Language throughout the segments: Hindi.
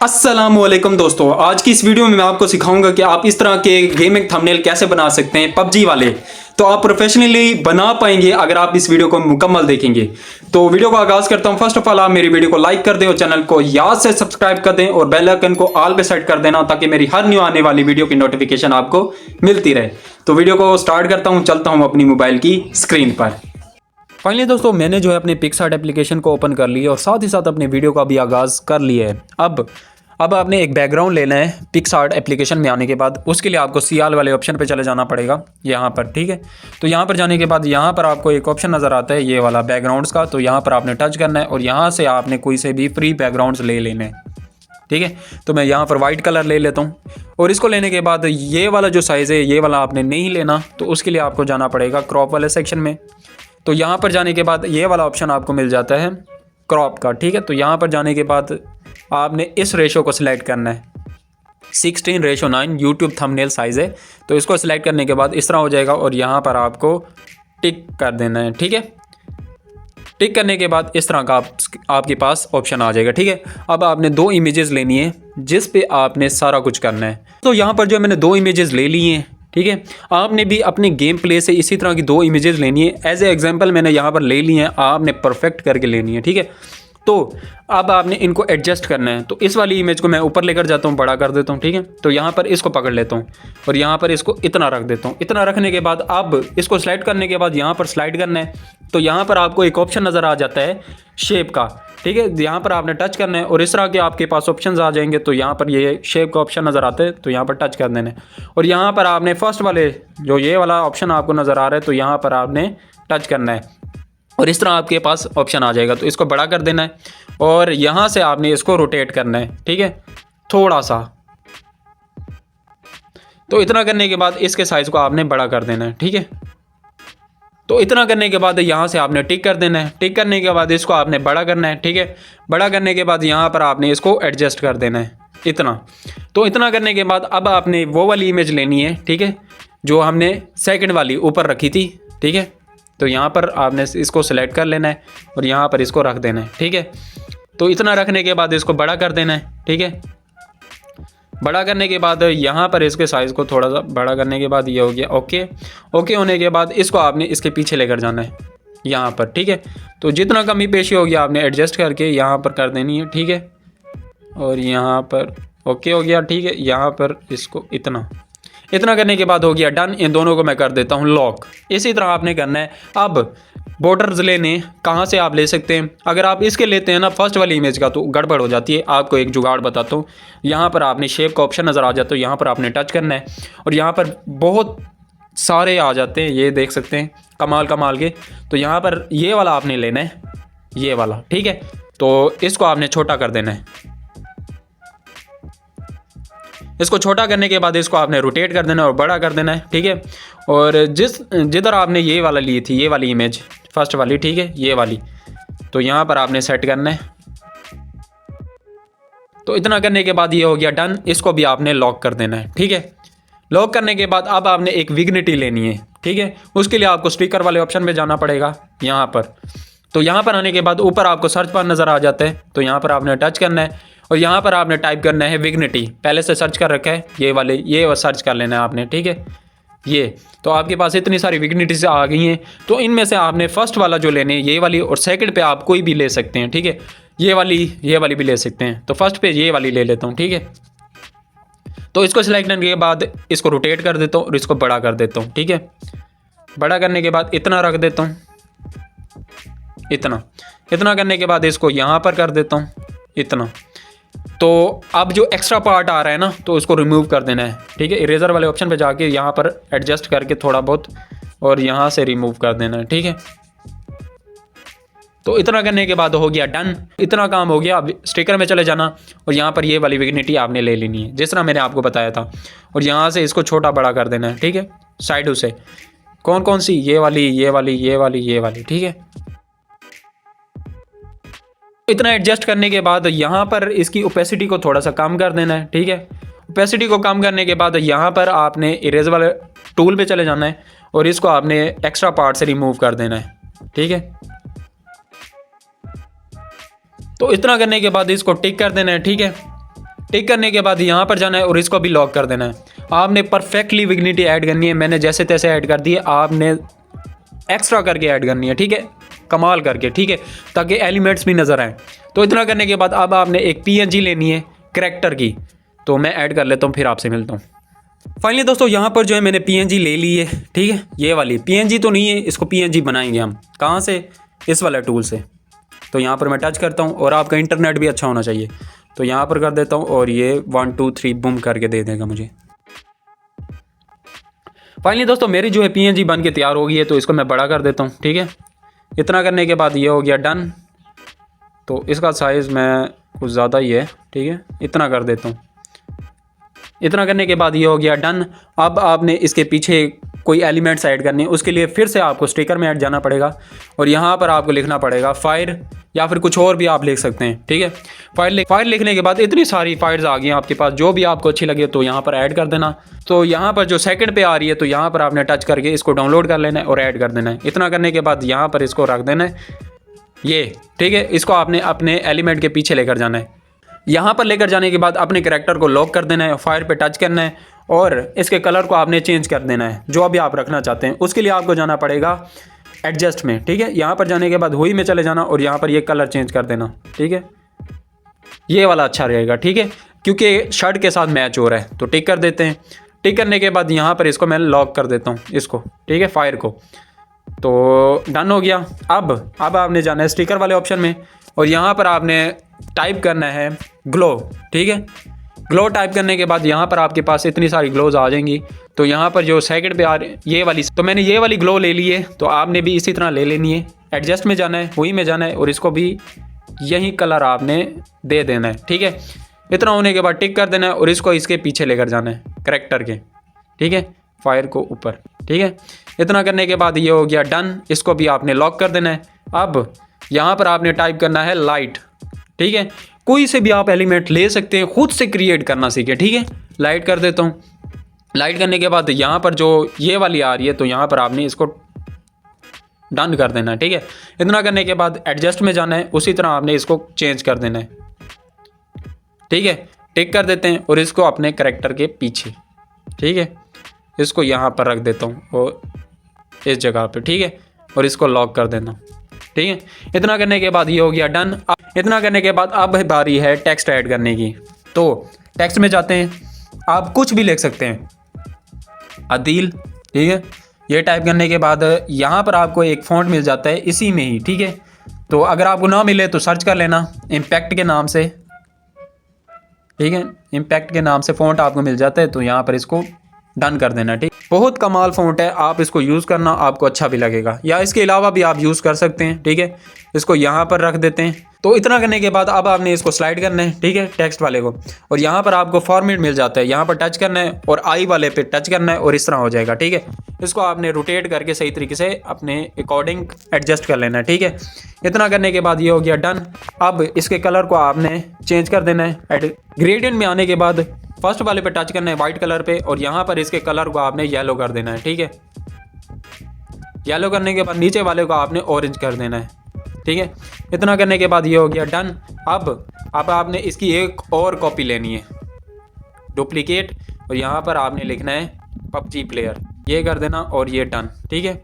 अस्सलामुअलैकुम दोस्तों, आज की इस वीडियो में मैं आपको सिखाऊंगा कि आप इस तरह के गेमिंग थंबनेल कैसे बना सकते हैं पबजी वाले। तो आप प्रोफेशनली बना पाएंगे अगर आप इस वीडियो को मुकम्मल देखेंगे। तो वीडियो को आगाज करता हूं। फर्स्ट ऑफ ऑल आप मेरी वीडियो को लाइक कर दें और चैनल को याद से सब्सक्राइब कर दें और बेल आइकन को ऑल पे सेट कर देना ताकि मेरी हर न्यू आने वाली वीडियो की नोटिफिकेशन आपको मिलती रहे। तो वीडियो को स्टार्ट करता हूँ, चलता हूँ अपनी मोबाइल की स्क्रीन पर। फाइनली दोस्तों मैंने जो है अपने पिक्सआर्ट एप्लीकेशन को ओपन कर लिया और साथ ही साथ अपने वीडियो का भी आगाज़ कर लिया है। अब आपने एक बैकग्राउंड लेना है पिक्सआर्ट एप्लीकेशन में आने के बाद। उसके लिए आपको सियाल वाले ऑप्शन पे चले जाना पड़ेगा यहाँ पर, ठीक है। तो यहाँ पर जाने के बाद यहाँ पर आपको एक ऑप्शन नज़र आता है ये वाला बैकग्राउंड्स का। तो यहाँ पर आपने टच करना है और यहाँ से आपने कोई से भी फ्री बैकग्राउंड्स ले लेने हैं, ठीक है। तो मैं यहाँ पर वाइट कलर ले लेता हूँ और इसको लेने के बाद ये वाला जो साइज़ है ये वाला आपने नहीं लेना। तो उसके लिए आपको जाना पड़ेगा क्रॉप वाले सेक्शन में। तो यहाँ पर जाने के बाद ये वाला ऑप्शन आपको मिल जाता है क्रॉप का, ठीक है। तो यहाँ पर जाने के बाद आपने इस रेशो को सिलेक्ट करना है 16:9 यूट्यूब थंबनेल साइज़ है। तो इसको सिलेक्ट करने के बाद इस तरह हो जाएगा और यहाँ पर आपको टिक कर देना है, ठीक है। टिक करने के बाद इस तरह का आपके पास ऑप्शन आ जाएगा, ठीक है। अब आपने 2 इमेजेस लेनी है जिस पे आपने सारा कुछ करना है। तो यहाँ पर जो मैंने 2 इमेजेस ले ली हैं, ठीक है। आपने भी अपने गेम प्ले से इसी तरह की 2 इमेजेस लेनी है। एज ए एग्जांपल मैंने यहाँ पर ले ली हैं, आपने परफेक्ट करके लेनी है, ठीक है। तो अब आपने इनको एडजस्ट करना है। तो इस वाली इमेज को मैं ऊपर लेकर जाता हूँ, बड़ा कर देता हूँ, ठीक है। तो यहाँ पर इसको पकड़ लेता हूँ और यहाँ पर इसको इतना रख देता हूँ। इतना रखने के बाद अब इसको स्लाइड करने के बाद यहाँ पर स्लाइड करना है। तो यहाँ पर आपको एक ऑप्शन नज़र आ जाता है शेप का, ठीक है। यहाँ पर आपने टच करना है और इस तरह के आपके पास ऑप्शंस आ जाएंगे। तो यहाँ पर ये शेप का ऑप्शन नज़र आता है, तो यहाँ पर टच कर देना है और यहाँ पर आपने फर्स्ट वाले जो ये वाला ऑप्शन आपको नज़र आ रहा है तो यहाँ पर आपने टच करना है और इस तरह आपके पास ऑप्शन आ जाएगा। तो इसको बड़ा कर देना है और यहाँ से आपने इसको रोटेट करना है, ठीक है, थोड़ा सा। तो इतना करने के बाद इसके साइज़ को आपने बड़ा कर देना है, ठीक है। तो इतना करने के बाद यहाँ से आपने टिक कर देना है। टिक करने के बाद इसको आपने बड़ा करना है, ठीक है। बड़ा करने के बाद यहाँ पर आपने इसको एडजस्ट कर देना है इतना। तो इतना करने के बाद अब आपने वो वाली इमेज लेनी है, ठीक है, जो हमने सेकंड वाली ऊपर रखी थी, ठीक है। तो यहाँ पर आपने इसको सिलेक्ट कर लेना है और यहाँ पर इसको रख देना है, ठीक है। तो इतना रखने के बाद इसको बड़ा कर देना है, ठीक है। बड़ा करने के बाद यहाँ पर इसके साइज़ को थोड़ा सा बड़ा करने के बाद ये हो गया ओके। ओके होने के बाद इसको आपने इसके पीछे लेकर जाना है यहाँ पर, ठीक है। तो जितना कमी पेशी हो गया आपने एडजस्ट करके यहाँ पर कर देनी है, ठीक है। और यहाँ पर ओके हो गया, ठीक है। यहाँ पर इसको इतना करने के बाद हो गया डन। इन दोनों को मैं कर देता हूँ लॉक। इसी तरह आपने करना है। अब बॉर्डर्स लेने कहाँ से आप ले सकते हैं, अगर आप इसके लेते हैं ना फर्स्ट वाली इमेज का तो गड़बड़ हो जाती है। आपको एक जुगाड़ बताता हूँ। यहाँ पर आपने शेप का ऑप्शन नज़र आ जाता है, यहाँ पर आपने टच करना है और यहाँ पर बहुत सारे आ जाते हैं, ये देख सकते हैं कमाल के। तो यहाँ पर ये वाला आपने लेना है, ये वाला, ठीक है। तो इसको आपने छोटा कर देना है। इसको छोटा करने के बाद इसको आपने रोटेट कर देना है और बड़ा कर देना है, ठीक है। और जिधर आपने ये वाला ली थी, ये वाली इमेज फर्स्ट वाली, ठीक है, ये वाली, तो यहाँ पर आपने सेट करना है। तो इतना करने के बाद ये हो गया डन। इसको भी आपने लॉक कर देना है, ठीक है। लॉक करने के बाद अब आपने एक विग्निटी लेनी है, ठीक है। उसके लिए आपको स्पीकर वाले ऑप्शन में जाना पड़ेगा यहाँ पर। तो यहाँ पर आने के बाद ऊपर आपको सर्च बार नज़र आ जाता है, तो यहाँ पर आपने टच करना है और यहाँ पर आपने टाइप करना है विग्निटी। पहले से सर्च कर रखा है ये वाले, ये सर्च कर लेना है आपने, ठीक है। ये तो आपके पास इतनी सारी विग्निटीज आ गई हैं। तो इनमें से आपने फर्स्ट वाला जो लेने ये वाली और सेकंड पे आप कोई भी ले सकते हैं, ठीक है। ये वाली भी ले सकते हैं। तो फर्स्ट पे ये वाली ले लेता हूँ, ठीक है। तो इसको सिलेक्ट करने के बाद इसको रोटेट कर देता हूँ और इसको बड़ा कर देता हूँ, ठीक है। बड़ा करने के बाद इतना रख देता हूँ, इतना करने के बाद इसको यहाँ पर कर देता हूँ इतना। तो अब जो एक्स्ट्रा पार्ट आ रहा है ना तो उसको रिमूव कर देना है, ठीक है। इरेजर वाले ऑप्शन पे जाके यहाँ पर एडजस्ट करके थोड़ा बहुत और यहाँ से रिमूव कर देना है, ठीक है। तो इतना करने के बाद हो गया डन। इतना काम हो गया। अब स्टिकर में चले जाना और यहाँ पर ये वाली विग्निटी आपने ले लेनी है जिस तरह मैंने आपको बताया था और यहाँ से इसको छोटा बड़ा कर देना है, ठीक है। साइडों से कौन सी, ये वाली, ठीक है। इतना एडजस्ट करने के बाद यहाँ पर इसकी ओपेसिटी को थोड़ा सा कम कर देना है, ठीक है। ओपेसिटी को कम करने के बाद यहाँ पर आपने इरेज वाले टूल पे चले जाना है और इसको आपने एक्स्ट्रा पार्ट से रिमूव कर देना है, ठीक है। तो इतना करने के बाद इसको टिक कर देना है, ठीक है। टिक करने के बाद यहाँ पर जाना है और इसको भी लॉक कर देना है। आपने परफेक्टली विग्निटी ऐड करनी है, मैंने जैसे तैसे ऐड कर दी है, आपने एक्स्ट्रा करके ऐड करनी है, ठीक है, कमाल करके, ठीक है, ताकि एलिमेंट्स भी नज़र आए। तो इतना करने के बाद अब आपने एक PNG लेनी है करैक्टर की, तो मैं ऐड कर लेता हूँ, फिर आपसे मिलता हूँ। फाइनली दोस्तों यहाँ पर जो है मैंने PNG ले ली है, ठीक है, ये वाली PNG तो नहीं है, इसको PNG बनाएंगे हम कहाँ से, इस वाले टूल से। तो यहाँ पर मैं टच करता हूँ और आपका इंटरनेट भी अच्छा होना चाहिए, तो यहाँ पर कर देता हूँ और ये 1 2 3 बूम करके दे देगा मुझे। फाइनली दोस्तों मेरी जो है PNG बन के तैयार हो गई है, तो इसको मैं बड़ा कर देता हूँ, ठीक है। इतना करने के बाद ये हो गया डन। तो इसका साइज़ मैं कुछ ज़्यादा ही है, ठीक है, इतना कर देता हूँ। इतना करने के बाद ये हो गया डन। अब आपने इसके पीछे कोई एलिमेंट्स ऐड करने, उसके लिए फिर से आपको स्टिकर में ऐड जाना पड़ेगा और यहाँ पर आपको लिखना पड़ेगा फायर, या फिर कुछ और भी आप लिख सकते हैं, ठीक है। फायर लिखने के बाद इतनी सारी फायर्स आ गई हैं आपके पास, जो भी आपको अच्छी लगे तो यहाँ पर ऐड कर देना। तो यहाँ पर जो सेकंड पे आ रही है, तो यहाँ पर आपने टच करके इसको डाउनलोड कर लेना है और ऐड कर देना है। इतना करने के बाद यहाँ पर इसको रख देना है, ये ठीक है। इसको आपने अपने एलिमेंट के पीछे लेकर जाना है। यहाँ पर लेकर जाने के बाद अपने कैरेक्टर को लॉक कर देना है, फायर पे टच करना है और इसके कलर को आपने चेंज कर देना है, जो अभी आप रखना चाहते हैं। उसके लिए आपको जाना पड़ेगा एडजस्ट में, ठीक है। यहाँ पर जाने के बाद हुई में चले जाना और यहाँ पर ये कलर चेंज कर देना, ठीक है। ये वाला अच्छा रहेगा, ठीक है, क्योंकि शर्ट के साथ मैच हो रहा है। तो टिक कर देते हैं। टिक करने के बाद यहाँ पर इसको मैं लॉक कर देता हूँ, इसको, ठीक है, फायर को। तो डन हो गया। अब आपने जाना है स्टिकर वाले ऑप्शन में और यहाँ पर आपने टाइप करना है ग्लो, ठीक है। ग्लो टाइप करने के बाद यहाँ पर आपके पास इतनी सारी ग्लोज आ जाएंगी। तो यहाँ पर जो सेकंड पे आ रही ये वाली, तो मैंने ये वाली ग्लो ले ली है, तो आपने भी इसी तरह ले लेनी है। एडजस्ट में जाना है, हुई में जाना है और इसको भी यही कलर आपने दे देना है, ठीक है। इतना होने के बाद टिक कर देना है और इसको इसके पीछे लेकर जाना है कैरेक्टर के, ठीक है, फायर को ऊपर, ठीक है। इतना करने के बाद ये हो गया डन। इसको भी आपने लॉक कर देना है। अब यहाँ पर आपने टाइप करना है लाइट, ठीक है। कोई से भी आप एलिमेंट ले सकते हैं, खुद से क्रिएट करना सीखे, ठीक है। लाइट कर देता हूँ। लाइट करने के बाद यहाँ पर जो ये वाली आ रही है, तो यहाँ पर आपने इसको डन कर देना है, ठीक है। इतना करने के बाद एडजस्ट में जाना है, उसी तरह आपने इसको चेंज कर देना है, ठीक है। टिक कर देते हैं और इसको अपने कैरेक्टर के पीछे, ठीक है, इसको यहाँ पर रख देता हूँ और इस जगह पे, ठीक है, और इसको लॉक कर देना, ठीक है। इतना करने के बाद ये हो गया डन। इतना करने के बाद अब बारी है टेक्स्ट ऐड करने की। तो टेक्स्ट में जाते हैं, आप कुछ भी लिख सकते हैं, आदिल, ठीक है। ये टाइप करने के बाद यहाँ पर आपको एक फ़ॉन्ट मिल जाता है इसी में ही, ठीक है। तो अगर आपको ना मिले तो सर्च कर लेना इम्पैक्ट के नाम से, ठीक है। इम्पैक्ट के नाम से फ़ॉन्ट आपको मिल जाता है, तो यहाँ पर इसको डन कर देना, ठीक। बहुत कमाल फ़ॉन्ट है, आप इसको यूज़ करना, आपको अच्छा भी लगेगा, या इसके अलावा भी आप यूज़ कर सकते हैं, ठीक है। इसको यहाँ पर रख देते हैं। तो इतना करने के बाद अब आपने इसको स्लाइड करना है, ठीक है, टेक्स्ट वाले को, और यहाँ पर आपको फॉर्मेट मिल जाता है, यहाँ पर टच करना है और आई वाले पे टच करना है और इस तरह हो जाएगा, ठीक है। इसको आपने रोटेट करके सही तरीके से अपने अकॉर्डिंग एडजस्ट कर लेना है, ठीक है। इतना करने के बाद ये हो गया डन। अब इसके कलर को आपने चेंज कर देना है। ग्रेडियंट में आने के बाद फर्स्ट वाले पे टच करना है वाइट कलर पे और यहाँ पर इसके कलर को आपने येलो कर देना है, ठीक है। येलो करने के बाद नीचे वाले को आपने ऑरेंज कर देना है, ठीक है। इतना करने के बाद ये हो गया डन। अब आपने इसकी एक और कॉपी लेनी है, डुप्लीकेट, और यहाँ पर आपने लिखना है PUBG प्लेयर, ये कर देना और ये डन, ठीक है।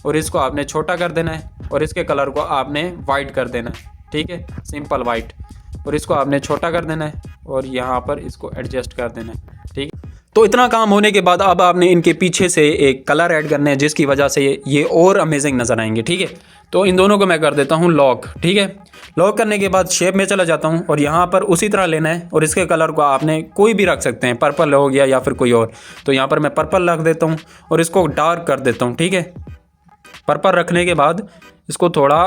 और इसको आपने छोटा कर देना है और इसके कलर को आपने वाइट कर देना है, ठीक है, सिंपल वाइट, और इसको आपने छोटा कर देना है और यहाँ पर इसको एडजस्ट कर देना है, ठीक है। तो इतना काम होने के बाद अब आपने इनके पीछे से एक कलर ऐड करना है, जिसकी वजह से ये और अमेजिंग नज़र आएंगे, ठीक है। तो इन दोनों को मैं कर देता हूँ लॉक, ठीक है। लॉक करने के बाद शेप में चला जाता हूँ और यहाँ पर उसी तरह लेना है और इसके कलर को आपने कोई भी रख सकते हैं, पर्पल हो गया या फिर कोई और। तो यहाँ पर मैं पर्पल रख देता हूँ और इसको डार्क कर देता हूँ, ठीक है। पर्पल रखने के बाद इसको थोड़ा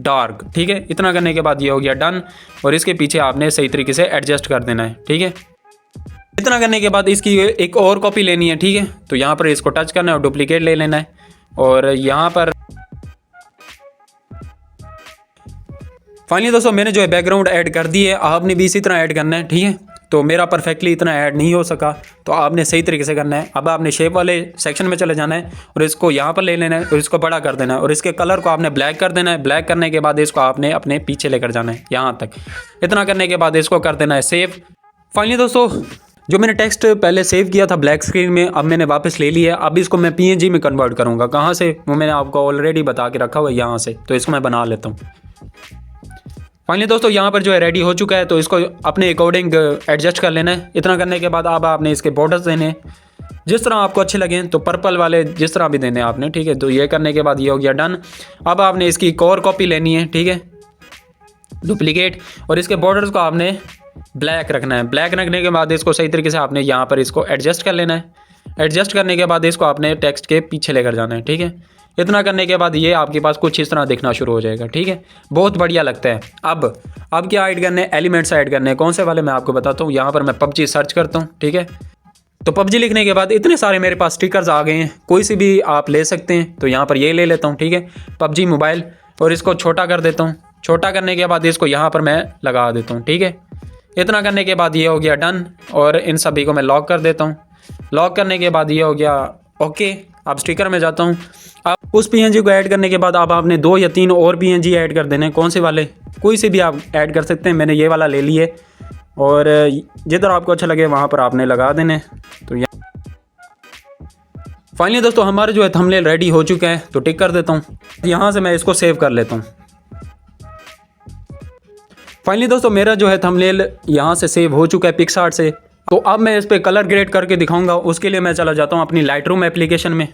डार्क, ठीक है। इतना करने के बाद ये हो गया डन और इसके पीछे आपने सही तरीके से एडजस्ट कर देना है, ठीक है। इतना करने के बाद इसकी एक और कॉपी लेनी है, ठीक है। तो यहाँ पर इसको टच करना है और डुप्लीकेट ले लेना है और यहाँ पर फाइनली दोस्तों मैंने जो है बैकग्राउंड ऐड कर दी है, आपने भी इसी तरह ऐड करना है, ठीक है। तो मेरा परफेक्टली इतना ऐड नहीं हो सका, तो आपने सही तरीके से करना है। अब आपने शेप वाले सेक्शन में चले जाना है और इसको यहाँ पर ले लेना है और इसको बड़ा कर देना है और इसके कलर को आपने ब्लैक कर देना है। ब्लैक करने के बाद इसको आपने अपने पीछे लेकर जाना है यहाँ तक। इतना करने के बाद इसको कर देना है सेव फाइनली दोस्तों जो मैंने टेक्स्ट पहले सेव किया था ब्लैक स्क्रीन में, अब मैंने वापस ले लिया है। अब इसको मैं PNG में कन्वर्ट करूँगा। कहाँ से, वो मैंने आपको ऑलरेडी बता के रखा हुआ है यहाँ से। तो इसको मैं बना लेता हूँ। फाइनली दोस्तों यहाँ पर जो है रेडी हो चुका है, तो इसको अपने अकॉर्डिंग एडजस्ट कर लेना है। इतना करने के बाद अब आपने इसके बॉर्डर्स देने हैं जिस तरह आपको अच्छे लगें, तो पर्पल वाले जिस तरह भी देने आपने, ठीक है। तो ये करने के बाद ये हो गया डन। अब आपने इसकी एक और कॉपी लेनी है, ठीक है, डुप्लीकेट, और इसके बॉर्डर्स को आपने ब्लैक रखना है। ब्लैक रखने के बाद इसको सही तरीके से आपने यहाँ पर इसको एडजस्ट कर लेना है। एडजस्ट करने के बाद इसको आपने टेक्स्ट के पीछे लेकर जाना है, ठीक है। इतना करने के बाद ये आपके पास कुछ इस तरह दिखना शुरू हो जाएगा, ठीक है। बहुत बढ़िया लगता है। अब क्या ऐड करने, एलिमेंट्स ऐड करने। कौन से वाले मैं आपको बताता हूँ। यहाँ पर मैं PUBG सर्च करता हूँ, ठीक है। तो PUBG लिखने के बाद इतने सारे मेरे पास स्टिकर्स आ गए हैं, कोई सी भी आप ले सकते हैं। तो यहाँ पर ये ले लेता हूँ, ठीक है, PUBG मोबाइल, और इसको छोटा कर देता हूँ। छोटा करने के बाद इसको यहाँ पर मैं लगा देता हूँ, ठीक है। इतना करने के बाद ये हो गया डन, और इन सभी को मैं लॉक कर देता हूँ। लॉक करने के बाद ये हो गया ओके। अब स्टिकर में जाता हूँ। अब उस PNG को ऐड करने के बाद अब आपने 2 या 3 और PNG ऐड कर देने। कौन से वाले, कोई से भी आप ऐड कर सकते हैं। मैंने ये वाला ले लिए, और जिधर आपको अच्छा लगे वहाँ पर आपने लगा देने। तो फाइनली दोस्तों हमारा जो है थंबनेल रेडी हो चुका है, तो टिक कर देता हूँ। यहाँ से मैं इसको सेव कर लेता हूँ। फाइनली दोस्तों मेरा जो है थंबनेल यहाँ से सेव हो चुका है पिक्सआर्ट से। तो अब मैं इस पर कलर ग्रेड करके दिखाऊंगा। उसके लिए मैं चला जाता हूँ अपनी लाइटरूम एप्लीकेशन में,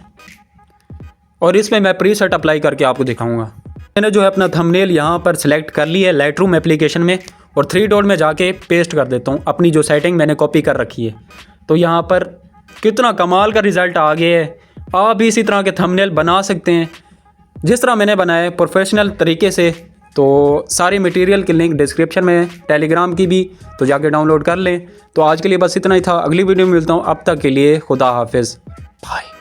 और इसमें मैं प्रीसेट अप्लाई करके आपको दिखाऊंगा। मैंने जो है अपना थंबनेल यहाँ पर सिलेक्ट कर लिया है लाइटरूम एप्लीकेशन में, और 3 डॉट में जाके पेस्ट कर देता हूँ अपनी जो सेटिंग मैंने कॉपी कर रखी है। तो यहाँ पर कितना कमाल का रिज़ल्ट आ गया है। आप भी इसी तरह के थंबनेल बना सकते हैं जिस तरह मैंने बनाया प्रोफेशनल तरीके से। तो सारी मटेरियल की लिंक डिस्क्रिप्शन में है, टेलीग्राम की भी, तो जाके डाउनलोड कर लें। तो आज के लिए बस इतना ही था। अगली वीडियो में मिलता हूँ। अब तक के लिए खुदा हाफिज़, बाय।